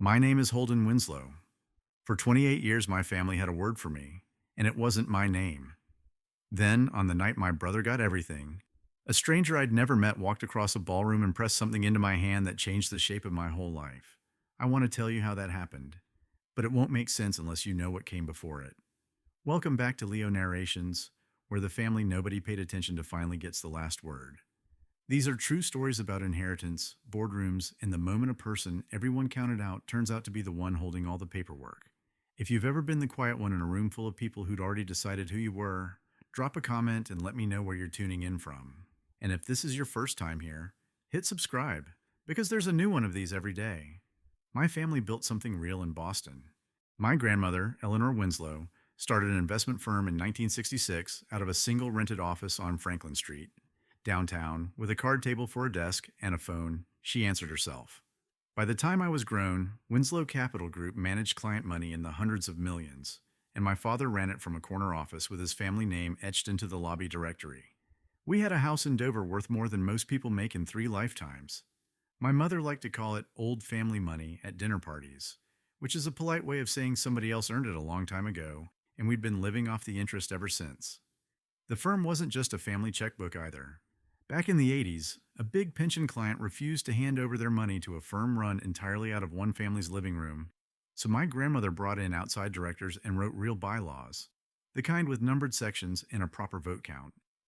My name is Holden Winslow. For 28 years, my family had a word for me, and it wasn't my name. Then, on the night my brother got everything, a stranger I'd never met walked across a ballroom and pressed something into my hand that changed the shape of my whole life. I want to tell you how that happened, but it won't make sense unless you know what came before it. Welcome back to Leo Narrations, where the family nobody paid attention to finally gets the last word. These are true stories about inheritance, boardrooms, and the moment a person everyone counted out turns out to be the one holding all the paperwork. If you've ever been the quiet one in a room full of people who'd already decided who you were, drop a comment and let me know where you're tuning in from. And if this is your first time here, hit subscribe, because there's a new one of these every day. My family built something real in Boston. My grandmother, Eleanor Winslow, started an investment firm in 1966 out of a single rented office on Franklin Street. Downtown, with a card table for a desk and a phone, she answered herself. By the time I was grown, Winslow Capital Group managed client money in the hundreds of millions, and my father ran it from a corner office with his family name etched into the lobby directory. We had a house in Dover worth more than most people make in 3 lifetimes. My mother liked to call it old family money at dinner parties, which is a polite way of saying somebody else earned it a long time ago, and we'd been living off the interest ever since. The firm wasn't just a family checkbook either. Back in the 80s, a big pension client refused to hand over their money to a firm run entirely out of one family's living room, so my grandmother brought in outside directors and wrote real bylaws, the kind with numbered sections and a proper vote count.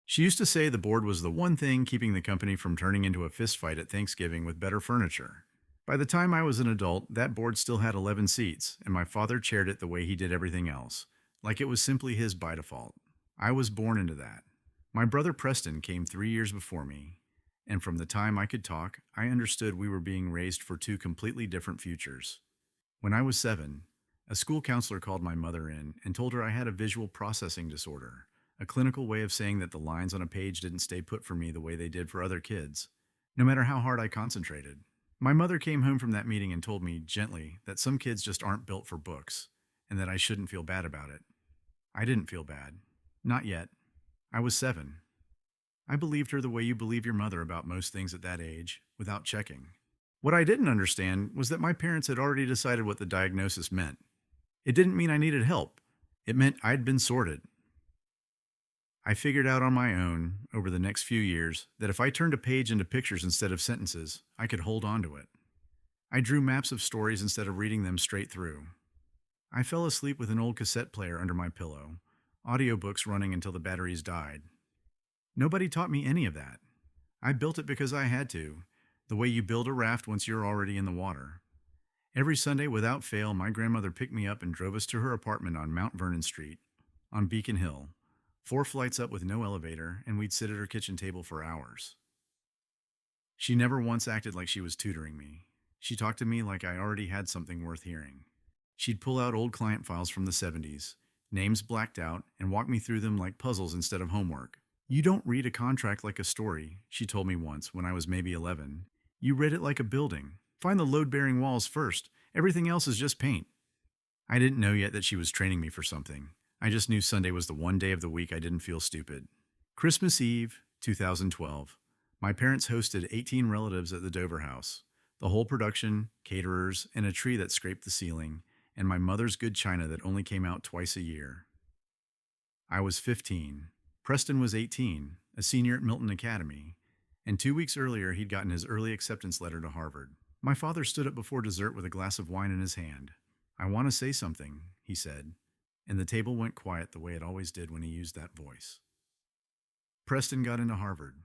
She used to say the board was the one thing keeping the company from turning into a fistfight at Thanksgiving with better furniture. By the time I was an adult, that board still had 11 seats, and my father chaired it the way he did everything else, like it was simply his by default. I was born into that. My brother Preston came 3 years before me, and from the time I could talk, I understood we were being raised for 2 completely different futures. When I was 7, a school counselor called my mother in and told her I had a visual processing disorder, a clinical way of saying that the lines on a page didn't stay put for me the way they did for other kids, no matter how hard I concentrated. My mother came home from that meeting and told me gently that some kids just aren't built for books, and that I shouldn't feel bad about it. I didn't feel bad. Not yet. I was 7. I believed her the way you believe your mother about most things at that age, without checking. What I didn't understand was that my parents had already decided what the diagnosis meant. It didn't mean I needed help. It meant I'd been sorted. I figured out on my own, over the next few years, that if I turned a page into pictures instead of sentences, I could hold on to it. I drew maps of stories instead of reading them straight through. I fell asleep with an old cassette player under my pillow, audiobooks running until the batteries died. Nobody taught me any of that. I built it because I had to, the way you build a raft once you're already in the water. Every Sunday, without fail, my grandmother picked me up and drove us to her apartment on Mount Vernon Street, on Beacon Hill, 4 flights up with no elevator, and we'd sit at her kitchen table for hours. She never once acted like she was tutoring me. She talked to me like I already had something worth hearing. She'd pull out old client files from the 70s, names blacked out, and walk me through them like puzzles instead of homework. You don't read a contract like a story, she told me once when I was maybe 11. You read it like a building. Find the load-bearing walls first. Everything else is just paint. I didn't know yet that she was training me for something. I just knew Sunday was the one day of the week I didn't feel stupid. Christmas Eve, 2012. My parents hosted 18 relatives at the Dover house. The whole production, caterers, and a tree that scraped the ceiling, and my mother's good china that only came out twice a year. I was 15. Preston was 18, a senior at Milton Academy, and 2 weeks earlier he'd gotten his early acceptance letter to Harvard. My father stood up before dessert with a glass of wine in his hand. "I want to say something," he said, and the table went quiet the way it always did when he used that voice. Preston got into Harvard.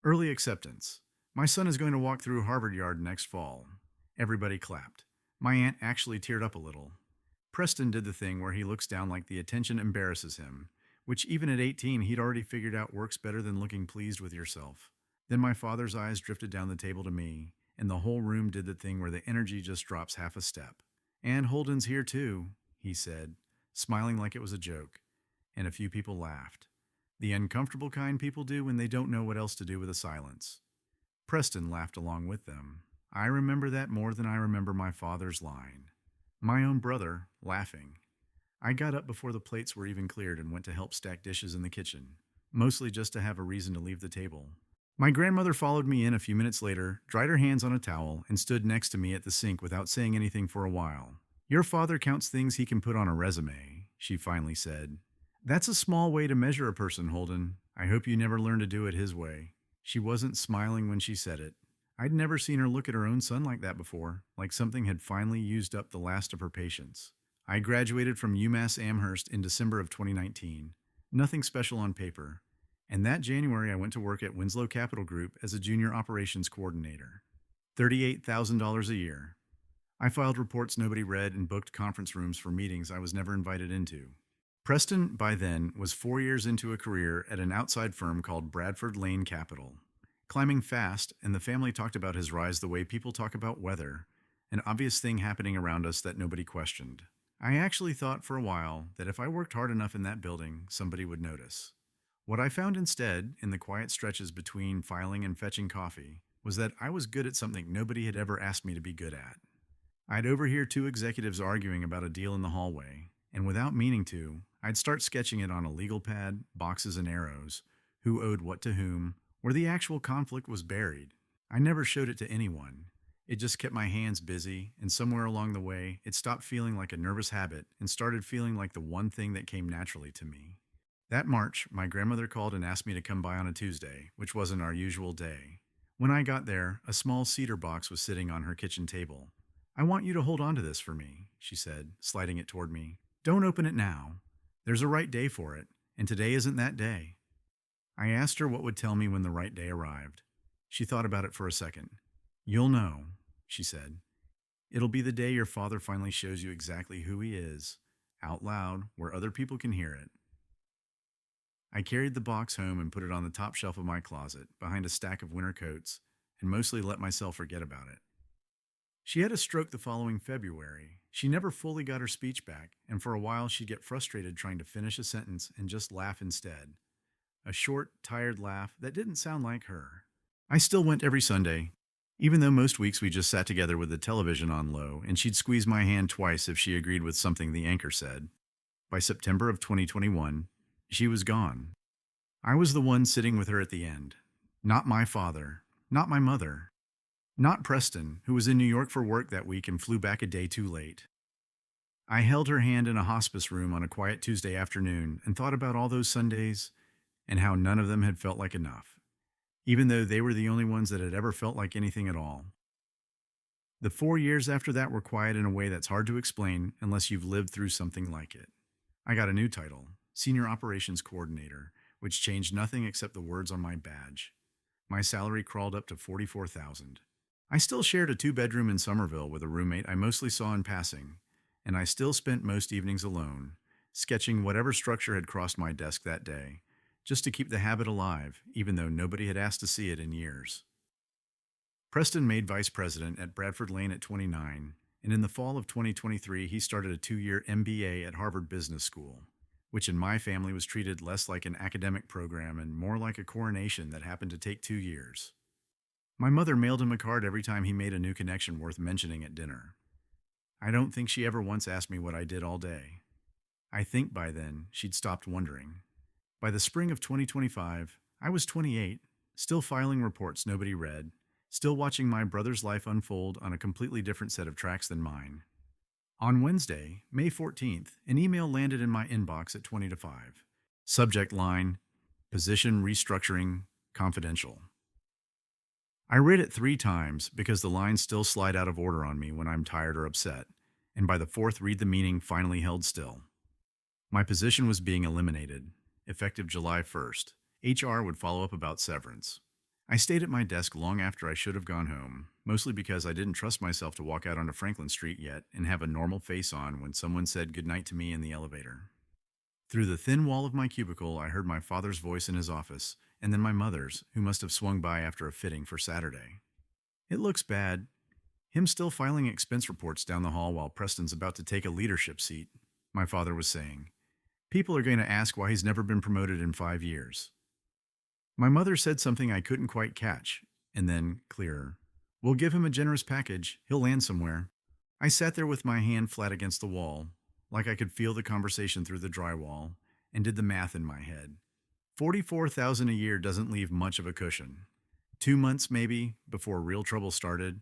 Early acceptance. My son is going to walk through Harvard Yard next fall. Everybody clapped. My aunt actually teared up a little. Preston did the thing where he looks down like the attention embarrasses him, which even at 18 he'd already figured out works better than looking pleased with yourself. Then my father's eyes drifted down the table to me, and the whole room did the thing where the energy just drops half a step. "And Holden's here too," he said, smiling like it was a joke, and a few people laughed. The uncomfortable kind people do when they don't know what else to do with a silence. Preston laughed along with them. I remember that more than I remember my father's line. My own brother, laughing. I got up before the plates were even cleared and went to help stack dishes in the kitchen, mostly just to have a reason to leave the table. My grandmother followed me in a few minutes later, dried her hands on a towel, and stood next to me at the sink without saying anything for a while. Your father counts things he can put on a resume, she finally said. That's a small way to measure a person, Holden. I hope you never learn to do it his way. She wasn't smiling when she said it. I'd never seen her look at her own son like that before, like something had finally used up the last of her patience. I graduated from UMass Amherst in December of 2019. Nothing special on paper. And that January, I went to work at Winslow Capital Group as a junior operations coordinator. $38,000 a year. I filed reports nobody read and booked conference rooms for meetings I was never invited into. Preston, by then, was 4 years into a career at an outside firm called Bradford Lane Capital. Climbing fast, and the family talked about his rise the way people talk about weather, an obvious thing happening around us that nobody questioned. I actually thought for a while that if I worked hard enough in that building, somebody would notice. What I found instead, in the quiet stretches between filing and fetching coffee, was that I was good at something nobody had ever asked me to be good at. I'd overhear two executives arguing about a deal in the hallway, and without meaning to, I'd start sketching it on a legal pad, boxes and arrows, who owed what to whom, where the actual conflict was buried. I never showed it to anyone. It just kept my hands busy, and somewhere along the way, it stopped feeling like a nervous habit and started feeling like the one thing that came naturally to me. That March, my grandmother called and asked me to come by on a Tuesday, which wasn't our usual day. When I got there, a small cedar box was sitting on her kitchen table. I want you to hold on to this for me, she said, sliding it toward me. Don't open it now. There's a right day for it, and today isn't that day. I asked her what would tell me when the right day arrived. She thought about it for a second. You'll know, she said. It'll be the day your father finally shows you exactly who he is, out loud, where other people can hear it. I carried the box home and put it on the top shelf of my closet, behind a stack of winter coats, and mostly let myself forget about it. She had a stroke the following February. She never fully got her speech back, and for a while she'd get frustrated trying to finish a sentence and just laugh instead. A short, tired laugh that didn't sound like her. I still went every Sunday, even though most weeks we just sat together with the television on low, and she'd squeeze my hand twice if she agreed with something the anchor said. By September of 2021, she was gone. I was the one sitting with her at the end. Not my father, not my mother, not Preston, who was in New York for work that week and flew back a day too late. I held her hand in a hospice room on a quiet Tuesday afternoon and thought about all those Sundays and how none of them had felt like enough, even though they were the only ones that had ever felt like anything at all. The 4 years after that were quiet in a way that's hard to explain unless you've lived through something like it. I got a new title, Senior Operations Coordinator, which changed nothing except the words on my badge. My salary crawled up to $44,000. I still shared a two-bedroom in Somerville with a roommate I mostly saw in passing, and I still spent most evenings alone, sketching whatever structure had crossed my desk that day, just to keep the habit alive, even though nobody had asked to see it in years. Preston made vice president at Bradford Lane at 29, and in the fall of 2023 he started a 2-year MBA at Harvard Business School, which in my family was treated less like an academic program and more like a coronation that happened to take 2 years. My mother mailed him a card every time he made a new connection worth mentioning at dinner. I don't think she ever once asked me what I did all day. I think by then she'd stopped wondering. By the spring of 2025, I was 28, still filing reports nobody read, still watching my brother's life unfold on a completely different set of tracks than mine. On Wednesday, May 14th, an email landed in my inbox at 20 to 5. Subject line, Position Restructuring, Confidential. I read it 3 times because the lines still slide out of order on me when I'm tired or upset, and by the 4th read the meaning finally held still. My position was being eliminated, effective July 1st. HR would follow up about severance. I stayed at my desk long after I should have gone home, mostly because I didn't trust myself to walk out onto Franklin Street yet and have a normal face on when someone said goodnight to me in the elevator. Through the thin wall of my cubicle, I heard my father's voice in his office, and then my mother's, who must have swung by after a fitting for Saturday. It looks bad. Him still filing expense reports down the hall while Preston's about to take a leadership seat, my father was saying. People are going to ask why he's never been promoted in 5 years. My mother said something I couldn't quite catch, and then, clearer. We'll give him a generous package. He'll land somewhere. I sat there with my hand flat against the wall, like I could feel the conversation through the drywall, and did the math in my head. $44,000 a year doesn't leave much of a cushion. 2 months maybe before real trouble started.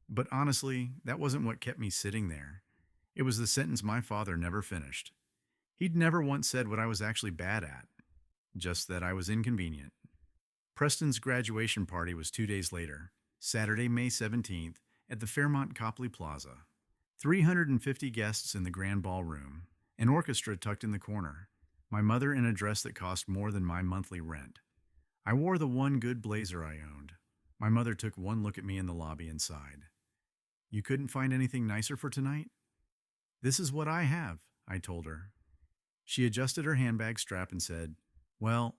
But honestly, that wasn't what kept me sitting there. It was the sentence my father never finished. He'd never once said what I was actually bad at, just that I was inconvenient. Preston's graduation party was 2 days later, Saturday, May 17th, at the Fairmont Copley Plaza. 350 guests in the grand ballroom, an orchestra tucked in the corner, my mother in a dress that cost more than my monthly rent. I wore the one good blazer I owned. My mother took one look at me in the lobby and sighed. You couldn't find anything nicer for tonight? This is what I have, I told her. She adjusted her handbag strap and said, Well,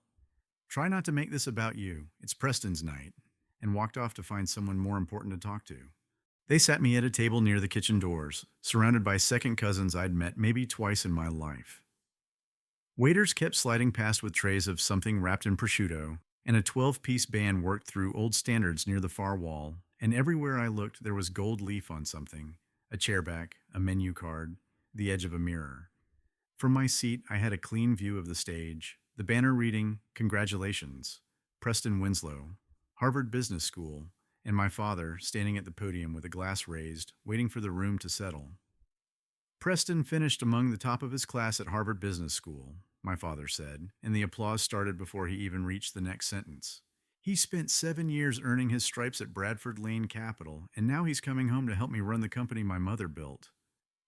try not to make this about you. It's Preston's night, and walked off to find someone more important to talk to. They sat me at a table near the kitchen doors, surrounded by second cousins I'd met maybe twice in my life. Waiters kept sliding past with trays of something wrapped in prosciutto, and a 12-piece band worked through old standards near the far wall, and everywhere I looked there was gold leaf on something, a chairback, a menu card, the edge of a mirror. From my seat, I had a clean view of the stage, the banner reading, Congratulations, Preston Winslow, Harvard Business School, and my father standing at the podium with a glass raised, waiting for the room to settle. Preston finished among the top of his class at Harvard Business School, my father said, and the applause started before he even reached the next sentence. He spent 7 years earning his stripes at Bradford Lane Capital, and now he's coming home to help me run the company my mother built.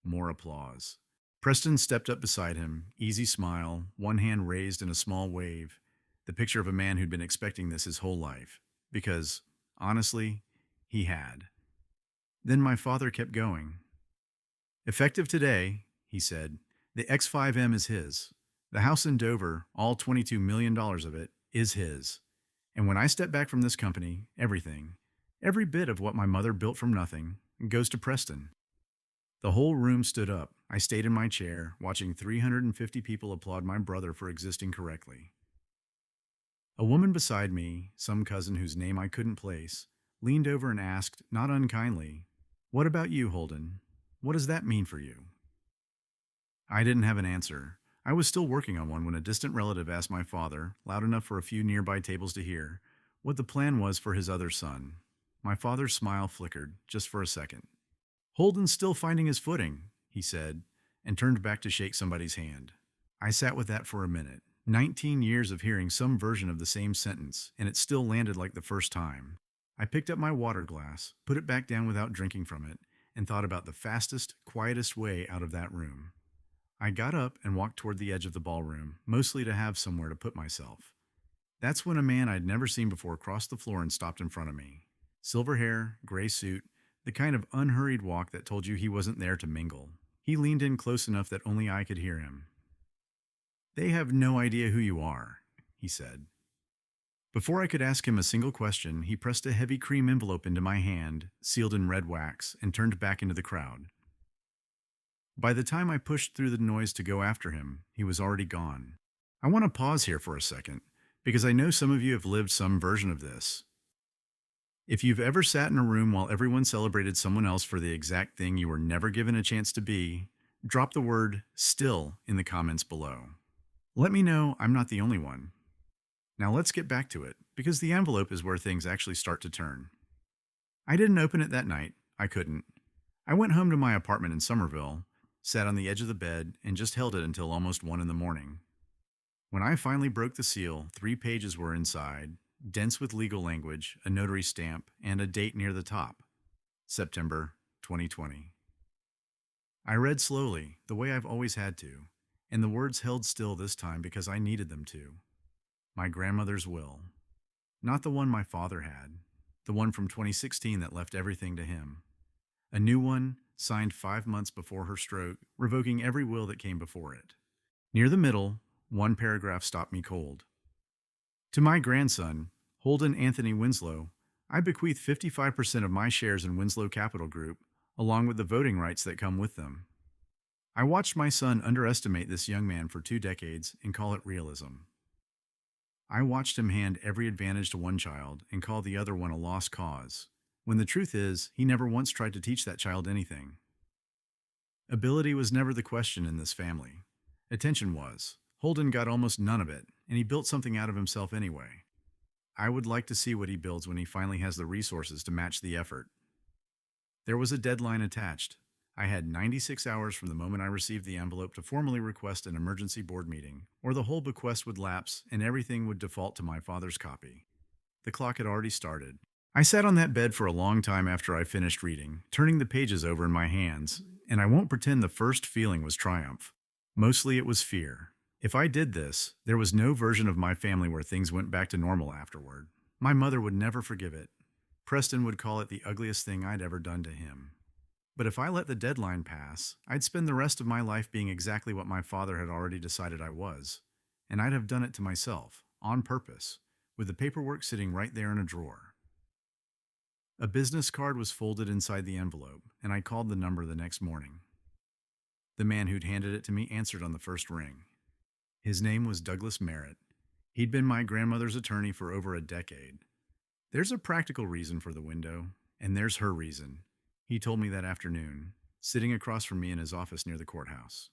More applause. Preston stepped up beside him, easy smile, one hand raised in a small wave, the picture of a man who'd been expecting this his whole life. Because, honestly, he had. Then my father kept going. Effective today, he said, the X5M is his. The house in Dover, all $22 million of it, is his. And when I step back from this company, everything, every bit of what my mother built from nothing, goes to Preston. The whole room stood up. I stayed in my chair, watching 350 people applaud my brother for existing correctly. A woman beside me, some cousin whose name I couldn't place, leaned over and asked, not unkindly, What about you, Holden? What does that mean for you? I didn't have an answer. I was still working on one when a distant relative asked my father, loud enough for a few nearby tables to hear, what the plan was for his other son. My father's smile flickered, just for a second. Holden's still finding his footing, he said, and turned back to shake somebody's hand. I sat with that for a minute. 19 years of hearing some version of the same sentence, and it still landed like the first time. I picked up my water glass, put it back down without drinking from it, and thought about the fastest, quietest way out of that room. I got up and walked toward the edge of the ballroom, mostly to have somewhere to put myself. That's when a man I'd never seen before crossed the floor and stopped in front of me. Silver hair, gray suit, the kind of unhurried walk that told you he wasn't there to mingle. He leaned in close enough that only I could hear him. They have no idea who you are, he said. Before I could ask him a single question, he pressed a heavy cream envelope into my hand, sealed in red wax, and turned back into the crowd. By the time I pushed through the noise to go after him, he was already gone. I want to pause here for a second, because I know some of you have lived some version of this. If you've ever sat in a room while everyone celebrated someone else for the exact thing you were never given a chance to be, drop the word "still" in the comments below. Let me know I'm not the only one. Now let's get back to it, because the envelope is where things actually start to turn. I didn't open it that night. I couldn't. I went home to my apartment in Somerville, sat on the edge of the bed, and just held it until almost 1 in the morning. When I finally broke the seal, 3 pages were inside, dense with legal language, a notary stamp, and a date near the top. September 2020. I read slowly, the way I've always had to, and the words held still this time because I needed them to. My grandmother's will. Not the one my father had, the one from 2016 that left everything to him. A new one, signed 5 months before her stroke, revoking every will that came before it. Near the middle, one paragraph stopped me cold. To my grandson, Holden Anthony Winslow, I bequeath 55% of my shares in Winslow Capital Group, along with the voting rights that come with them. I watched my son underestimate this young man for 2 decades and call it realism. I watched him hand every advantage to one child and call the other one a lost cause, when the truth is, he never once tried to teach that child anything. Ability was never the question in this family. Attention was. Holden got almost none of it, and he built something out of himself anyway. I would like to see what he builds when he finally has the resources to match the effort. There was a deadline attached. I had 96 hours from the moment I received the envelope to formally request an emergency board meeting, or the whole bequest would lapse and everything would default to my father's copy. The clock had already started. I sat on that bed for a long time after I finished reading, turning the pages over in my hands, and I won't pretend the first feeling was triumph. Mostly it was fear. If I did this, there was no version of my family where things went back to normal afterward. My mother would never forgive it. Preston would call it the ugliest thing I'd ever done to him. But if I let the deadline pass, I'd spend the rest of my life being exactly what my father had already decided I was. And I'd have done it to myself, on purpose, with the paperwork sitting right there in a drawer. A business card was folded inside the envelope, and I called the number the next morning. The man who'd handed it to me answered on the first ring. His name was Douglas Merritt. He'd been my grandmother's attorney for over a decade. There's a practical reason for the window, and there's her reason. He told me that afternoon, sitting across from me in his office near the courthouse.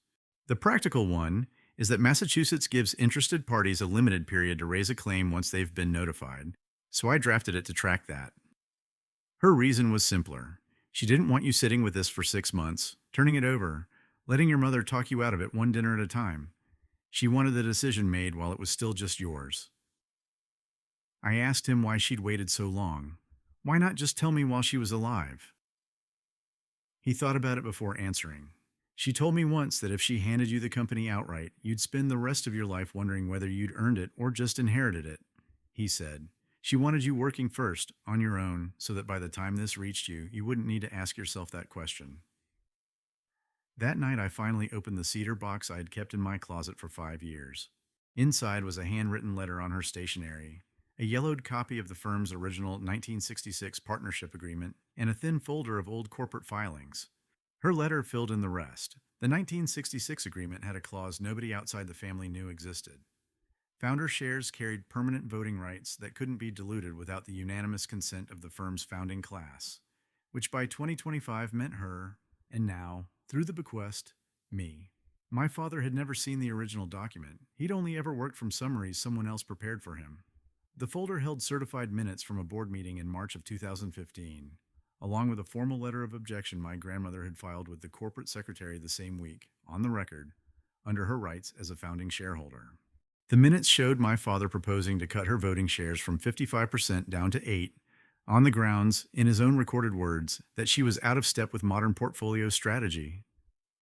The practical one is that Massachusetts gives interested parties a limited period to raise a claim once they've been notified, so I drafted it to track that. Her reason was simpler. She didn't want you sitting with this for 6 months, turning it over, letting your mother talk you out of it one dinner at a time. She wanted the decision made while it was still just yours. I asked him why she'd waited so long. Why not just tell me while she was alive? He thought about it before answering. She told me once that if she handed you the company outright, you'd spend the rest of your life wondering whether you'd earned it or just inherited it. He said, she wanted you working first, on your own, so that by the time this reached you, you wouldn't need to ask yourself that question. That night, I finally opened the cedar box I had kept in my closet for 5 years. Inside was a handwritten letter on her stationery, a yellowed copy of the firm's original 1966 partnership agreement, and a thin folder of old corporate filings. Her letter filled in the rest. The 1966 agreement had a clause nobody outside the family knew existed. Founder shares carried permanent voting rights that couldn't be diluted without the unanimous consent of the firm's founding class, which by 2025 meant her, and now, through the bequest, me. My father had never seen the original document. He'd only ever worked from summaries someone else prepared for him. The folder held certified minutes from a board meeting in March of 2015, along with a formal letter of objection my grandmother had filed with the corporate secretary the same week, on the record, under her rights as a founding shareholder. The minutes showed my father proposing to cut her voting shares from 55% down to 8%, on the grounds, in his own recorded words, that she was out of step with modern portfolio strategy.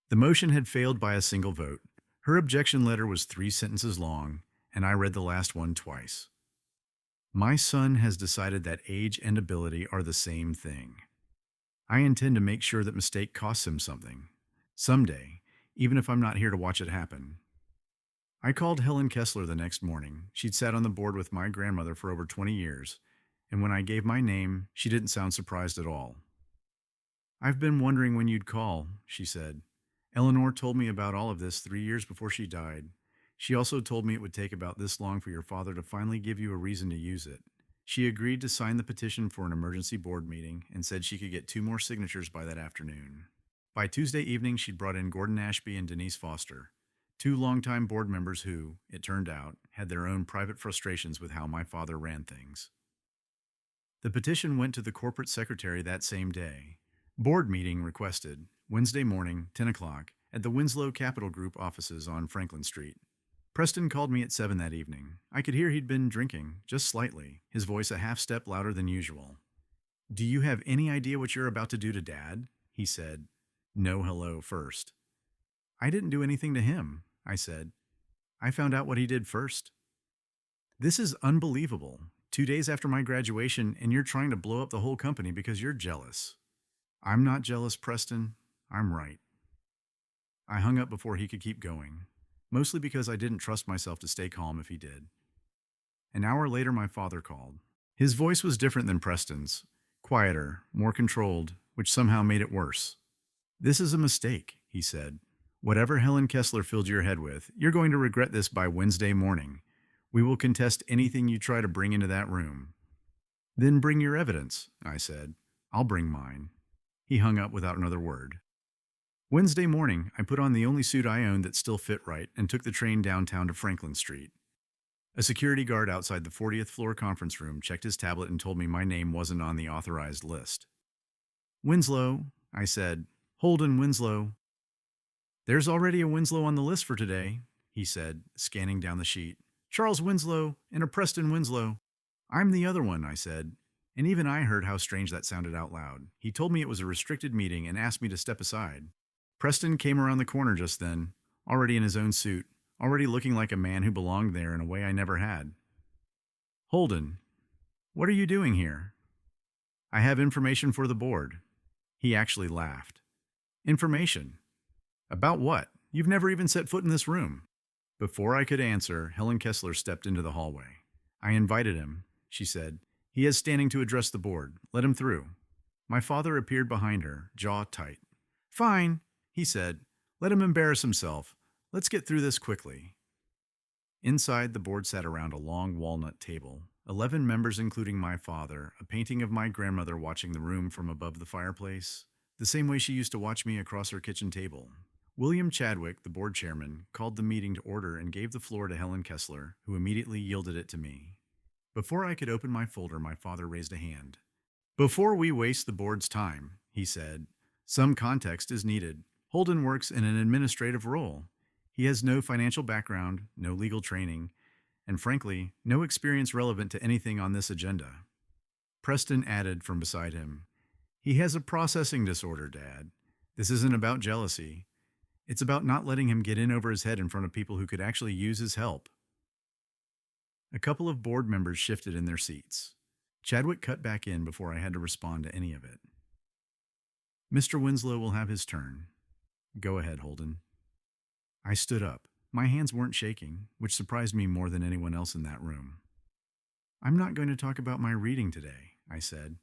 The motion had failed by a single vote. Her objection letter was 3 sentences long, and I read the last one twice. My son has decided that age and ability are the same thing. I intend to make sure that mistake costs him something. Someday, even if I'm not here to watch it happen. I called Helen Kessler the next morning. She'd sat on the board with my grandmother for over 20 years, and when I gave my name, she didn't sound surprised at all. I've been wondering when you'd call, she said. Eleanor told me about all of this 3 years before she died. She also told me it would take about this long for your father to finally give you a reason to use it. She agreed to sign the petition for an emergency board meeting and said she could get 2 more signatures by that afternoon. By Tuesday evening, she'd brought in Gordon Ashby and Denise Foster, 2 longtime board members who, it turned out, had their own private frustrations with how my father ran things. The petition went to the corporate secretary that same day. Board meeting requested, Wednesday morning, 10 o'clock, at the Winslow Capital Group offices on Franklin Street. Preston called me at 7 that evening. I could hear he'd been drinking, just slightly, his voice a half step louder than usual. Do you have any idea what you're about to do to Dad? He said. No hello first. I didn't do anything to him, I said. I found out what he did first. This is unbelievable. 2 days after my graduation, and you're trying to blow up the whole company because you're jealous. I'm not jealous, Preston. I'm right. I hung up before he could keep going, mostly because I didn't trust myself to stay calm if he did. An hour later, my father called. His voice was different than Preston's, quieter, more controlled, which somehow made it worse. This is a mistake, he said. Whatever Helen Kessler filled your head with, you're going to regret this by Wednesday morning. We will contest anything you try to bring into that room. Then bring your evidence, I said. I'll bring mine. He hung up without another word. Wednesday morning, I put on the only suit I owned that still fit right and took the train downtown to Franklin Street. A security guard outside the 40th floor conference room checked his tablet and told me my name wasn't on the authorized list. Winslow, I said. Holden Winslow. There's already a Winslow on the list for today, he said, scanning down the sheet. Charles Winslow and a Preston Winslow. I'm the other one, I said. And even I heard how strange that sounded out loud. He told me it was a restricted meeting and asked me to step aside. Preston came around the corner just then, already in his own suit, already looking like a man who belonged there in a way I never had. Holden, what are you doing here? I have information for the board. He actually laughed. Information? About what? You've never even set foot in this room. Before I could answer, Helen Kessler stepped into the hallway. I invited him, she said. He is standing to address the board. Let him through. My father appeared behind her, jaw tight. Fine, he said. Let him embarrass himself. Let's get through this quickly. Inside, the board sat around a long walnut table. 11 members, including my father, a painting of my grandmother watching the room from above the fireplace, the same way she used to watch me across her kitchen table. William Chadwick, the board chairman, called the meeting to order and gave the floor to Helen Kessler, who immediately yielded it to me. Before I could open my folder, my father raised a hand. Before we waste the board's time, he said, some context is needed. Holden works in an administrative role. He has no financial background, no legal training, and frankly, no experience relevant to anything on this agenda. Preston added from beside him, he has a processing disorder, Dad. This isn't about jealousy. It's about not letting him get in over his head in front of people who could actually use his help. A couple of board members shifted in their seats. Chadwick cut back in before I had to respond to any of it. Mr. Winslow will have his turn. Go ahead, Holden. I stood up. My hands weren't shaking, which surprised me more than anyone else in that room. I'm not going to talk about my reading today, I said.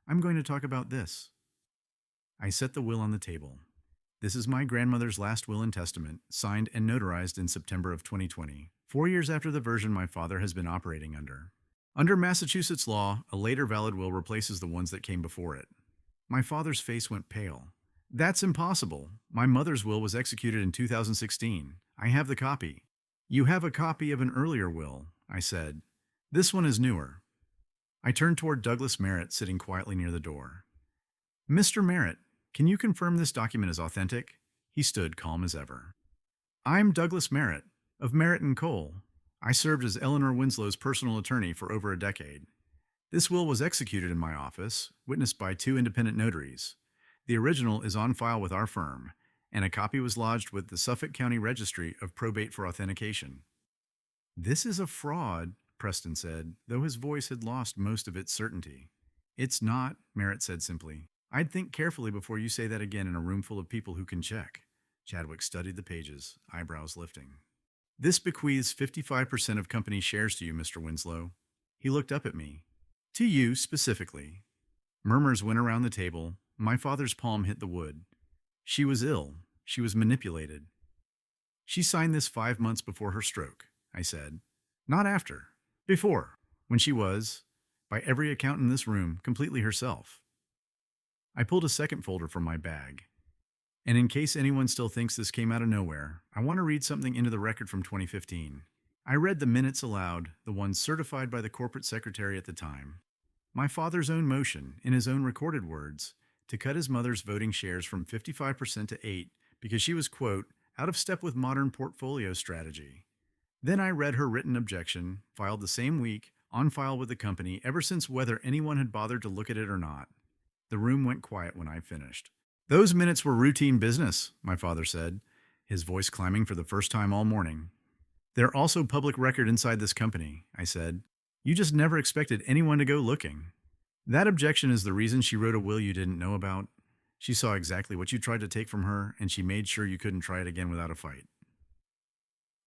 I'm going to talk about this. I set the will on the table. This is my grandmother's last will and testament, signed and notarized in September of 2020, 4 years after the version my father has been operating under. Under Massachusetts law, a later valid will replaces the ones that came before it. My father's face went pale. That's impossible. My mother's will was executed in 2016. I have the copy. You have a copy of an earlier will, I said. This one is newer. I turned toward Douglas Merritt, sitting quietly near the door. Mr. Merritt, can you confirm this document is authentic? He stood calm as ever. I'm Douglas Merritt, of Merritt & Cole. I served as Eleanor Winslow's personal attorney for over a decade. This will was executed in my office, witnessed by 2 independent notaries. The original is on file with our firm, and a copy was lodged with the Suffolk County Registry of Probate for authentication. This is a fraud, Preston said, though his voice had lost most of its certainty. It's not, Merritt said simply. I'd think carefully before you say that again in a room full of people who can check. Chadwick studied the pages, eyebrows lifting. This bequeaths 55% of company shares to you, Mr. Winslow. He looked up at me. To you specifically. Murmurs went around the table. My father's palm hit the wood. She was ill. She was manipulated. She signed this 5 months before her stroke, I said. Not after. Before. When she was, by every account in this room, completely herself. I pulled a second folder from my bag. And in case anyone still thinks this came out of nowhere, I want to read something into the record from 2015. I read the minutes aloud, the ones certified by the corporate secretary at the time. My father's own motion, in his own recorded words, to cut his mother's voting shares from 55% to 8% because she was, quote, out of step with modern portfolio strategy. Then I read her written objection, filed the same week, on file with the company ever since whether anyone had bothered to look at it or not. The room went quiet when I finished. Those minutes were routine business, my father said, his voice climbing for the first time all morning. They're also public record inside this company, I said. You just never expected anyone to go looking. That objection is the reason she wrote a will you didn't know about. She saw exactly what you tried to take from her, and she made sure you couldn't try it again without a fight.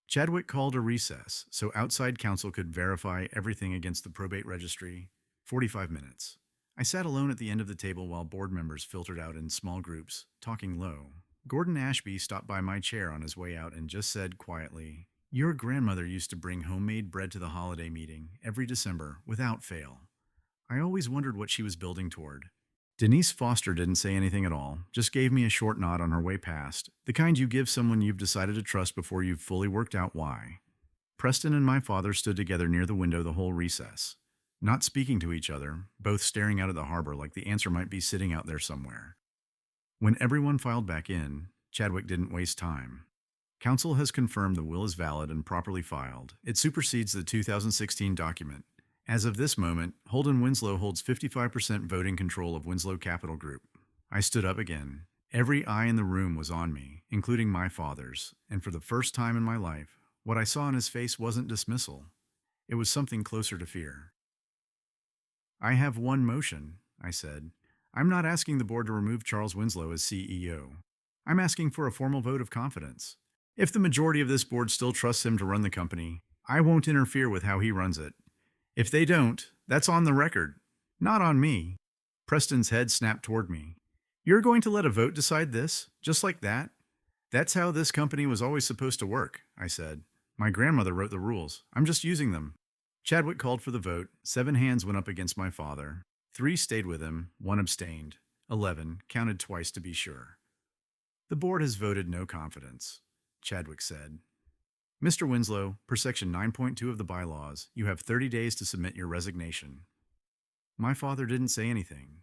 Chadwick called a recess so outside counsel could verify everything against the probate registry. 45 minutes. I sat alone at the end of the table while board members filtered out in small groups, talking low. Gordon Ashby stopped by my chair on his way out and just said quietly, Your grandmother used to bring homemade bread to the holiday meeting every December without fail. I always wondered what she was building toward. Denise Foster didn't say anything at all, just gave me a short nod on her way past, the kind you give someone you've decided to trust before you've fully worked out why. Preston and my father stood together near the window the whole recess, not speaking to each other, both staring out at the harbor like the answer might be sitting out there somewhere. When everyone filed back in, Chadwick didn't waste time. Council has confirmed the will is valid and properly filed. It supersedes the 2016 document. As of this moment, Holden Winslow holds 55% voting control of Winslow Capital Group. I stood up again. Every eye in the room was on me, including my father's, and for the first time in my life, what I saw on his face wasn't dismissal. It was something closer to fear. I have one motion, I said. I'm not asking the board to remove Charles Winslow as CEO. I'm asking for a formal vote of confidence. If the majority of this board still trusts him to run the company, I won't interfere with how he runs it. If they don't, that's on the record, not on me. Preston's head snapped toward me. You're going to let a vote decide this, just like that? That's how this company was always supposed to work, I said. My grandmother wrote the rules. I'm just using them. Chadwick called for the vote. 7 hands went up against my father. 3 stayed with him. 1 abstained. 11 counted twice to be sure. The board has voted no confidence, Chadwick said. Mr. Winslow, per section 9.2 of the bylaws, you have 30 days to submit your resignation. My father didn't say anything.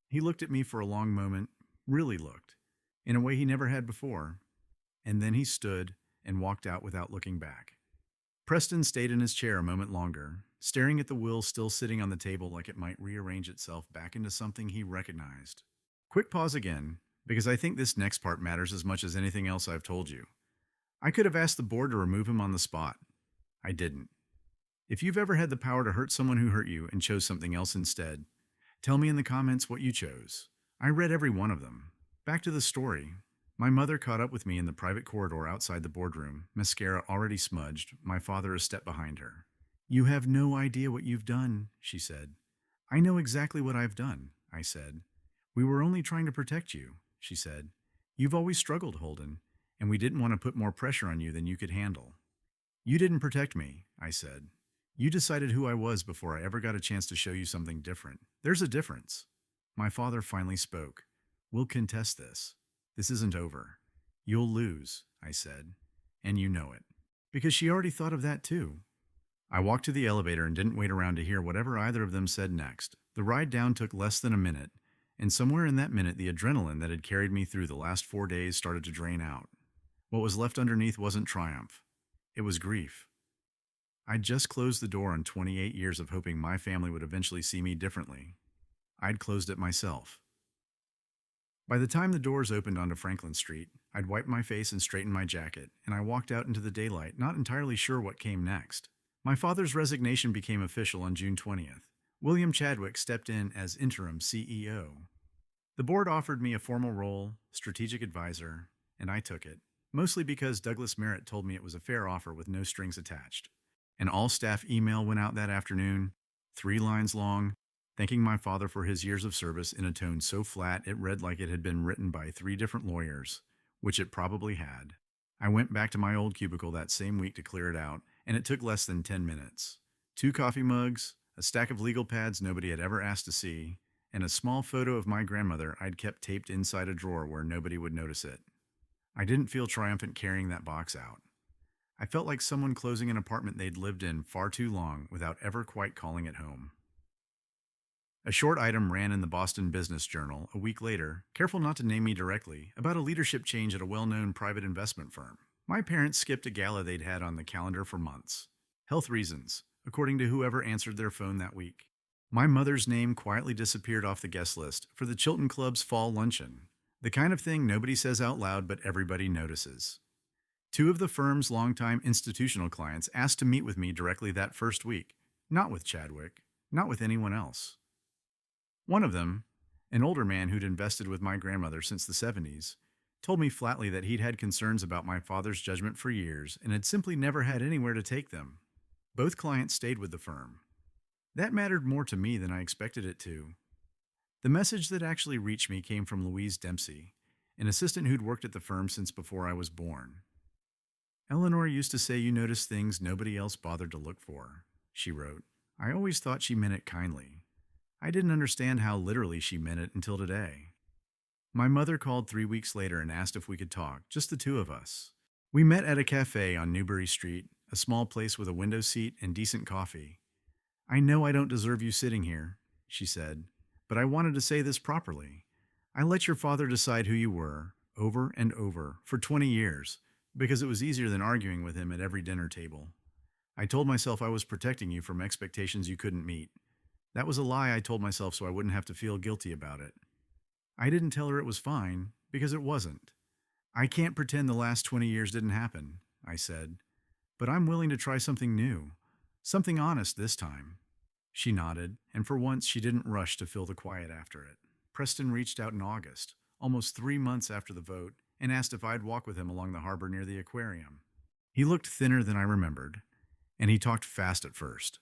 He looked at me for a long moment, really looked, in a way he never had before, and then he stood and walked out without looking back. Preston stayed in his chair a moment longer, staring at the will still sitting on the table like it might rearrange itself back into something he recognized. Quick pause again, because I think this next part matters as much as anything else I've told you. I could have asked the board to remove him on the spot. I didn't. If you've ever had the power to hurt someone who hurt you and chose something else instead, tell me in the comments what you chose. I read every one of them. Back to the story. My mother caught up with me in the private corridor outside the boardroom, mascara already smudged, my father a step behind her. You have no idea what you've done, she said. I know exactly what I've done, I said. We were only trying to protect you, she said. You've always struggled, Holden, and we didn't want to put more pressure on you than you could handle. You didn't protect me, I said. You decided who I was before I ever got a chance to show you something different. There's a difference. My father finally spoke. We'll contest this. This isn't over. You'll lose, I said. And you know it. Because she already thought of that too. I walked to the elevator and didn't wait around to hear whatever either of them said next. The ride down took less than a minute, and somewhere in that minute the adrenaline that had carried me through the last 4 days started to drain out. What was left underneath wasn't triumph. It was grief. I'd just closed the door on 28 years of hoping my family would eventually see me differently. I'd closed it myself. By the time the doors opened onto Franklin Street, I'd wiped my face and straightened my jacket, and I walked out into the daylight, not entirely sure what came next. My father's resignation became official on June 20th. William Chadwick stepped in as interim CEO. The board offered me a formal role, strategic advisor, and I took it, mostly because Douglas Merritt told me it was a fair offer with no strings attached. An all-staff email went out that afternoon, 3 lines long, thanking my father for his years of service in a tone so flat it read like it had been written by 3 different lawyers, which it probably had. I went back to my old cubicle that same week to clear it out, and it took less than 10 minutes. 2 coffee mugs, a stack of legal pads nobody had ever asked to see, and a small photo of my grandmother I'd kept taped inside a drawer where nobody would notice it. I didn't feel triumphant carrying that box out. I felt like someone closing an apartment they'd lived in far too long without ever quite calling it home. A short item ran in the Boston Business Journal a week later, careful not to name me directly, about a leadership change at a well-known private investment firm. My parents skipped a gala they'd had on the calendar for months. Health reasons, according to whoever answered their phone that week. My mother's name quietly disappeared off the guest list for the Chilton Club's fall luncheon, the kind of thing nobody says out loud but everybody notices. 2 of the firm's longtime institutional clients asked to meet with me directly that first week, not with Chadwick, not with anyone else. One of them, an older man who'd invested with my grandmother since the 70s, told me flatly that he'd had concerns about my father's judgment for years and had simply never had anywhere to take them. Both clients stayed with the firm. That mattered more to me than I expected it to. The message that actually reached me came from Louise Dempsey, an assistant who'd worked at the firm since before I was born. Eleanor used to say you notice things nobody else bothered to look for, she wrote. I always thought she meant it kindly. I didn't understand how literally she meant it until today. My mother called 3 weeks later and asked if we could talk, just the 2 of us. We met at a cafe on Newbury Street, a small place with a window seat and decent coffee. "I know I don't deserve you sitting here," she said, "but I wanted to say this properly. I let your father decide who you were, over and over, for 20 years, because it was easier than arguing with him at every dinner table. I told myself I was protecting you from expectations you couldn't meet. That was a lie I told myself so I wouldn't have to feel guilty about it. I didn't tell her it was fine, because it wasn't. I can't pretend the last 20 years didn't happen," I said, "but I'm willing to try something new, something honest this time." She nodded, and for once she didn't rush to fill the quiet after it. Preston reached out in August, almost 3 months after the vote, and asked if I'd walk with him along the harbor near the aquarium. He looked thinner than I remembered, and he talked fast at first,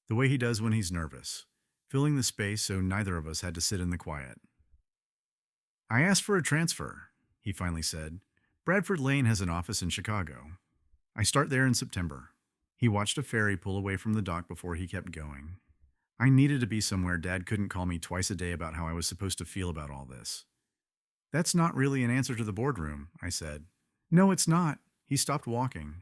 the way he does when he's nervous, filling the space so neither of us had to sit in the quiet. "I asked for a transfer," he finally said. "Bradford Lane has an office in Chicago. I start there in September." He watched a ferry pull away from the dock before he kept going. I needed to be somewhere Dad couldn't call me twice a day about how I was supposed to feel about all this. "That's not really an answer to the boardroom," I said. "No, it's not." He stopped walking.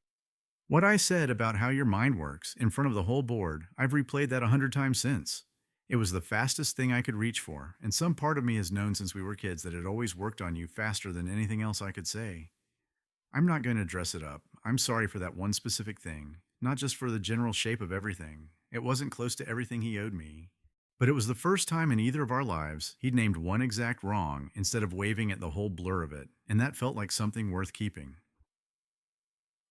"What I said about how your mind works in front of the whole board, I've replayed that 100 times since. It was the fastest thing I could reach for, and some part of me has known since we were kids that it always worked on you faster than anything else I could say. I'm not going to dress it up. I'm sorry for that one specific thing, not just for the general shape of everything. It wasn't close to everything he owed me. But it was the first time in either of our lives he'd named one exact wrong instead of waving at the whole blur of it, and that felt like something worth keeping."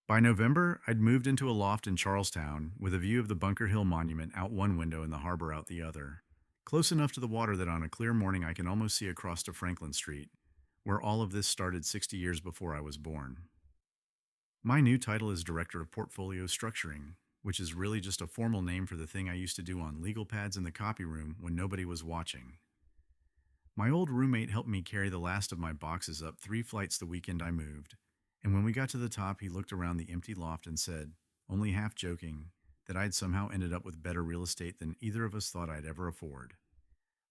By November, I'd moved into a loft in Charlestown with a view of the Bunker Hill Monument out one window and the harbor out the other, close enough to the water that on a clear morning I can almost see across to Franklin Street, where all of this started 60 years before I was born. My new title is Director of Portfolio Structuring, which is really just a formal name for the thing I used to do on legal pads in the copy room when nobody was watching. My old roommate helped me carry the last of my boxes up 3 flights the weekend I moved, and when we got to the top, he looked around the empty loft and said, only half joking, that I'd somehow ended up with better real estate than either of us thought I'd ever afford.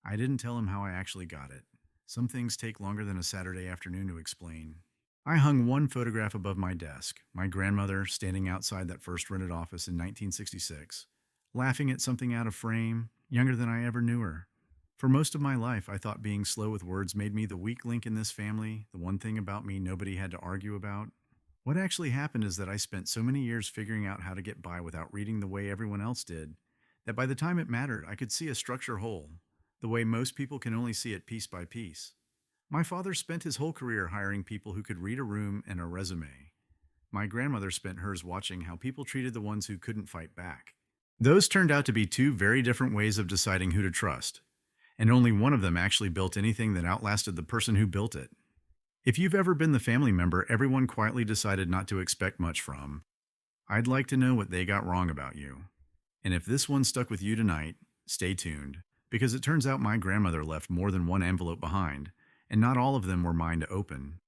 I didn't tell him how I actually got it. Some things take longer than a Saturday afternoon to explain. I hung one photograph above my desk, my grandmother standing outside that first rented office in 1966, laughing at something out of frame, younger than I ever knew her. For most of my life, I thought being slow with words made me the weak link in this family, the one thing about me nobody had to argue about. What actually happened is that I spent so many years figuring out how to get by without reading the way everyone else did, that by the time it mattered, I could see a structure whole, the way most people can only see it piece by piece. My father spent his whole career hiring people who could read a room and a resume. My grandmother spent hers watching how people treated the ones who couldn't fight back. Those turned out to be two very different ways of deciding who to trust, and only one of them actually built anything that outlasted the person who built it. If you've ever been the family member everyone quietly decided not to expect much from, I'd like to know what they got wrong about you. And if this one stuck with you tonight, stay tuned, because it turns out my grandmother left more than one envelope behind, and not all of them were mine to open.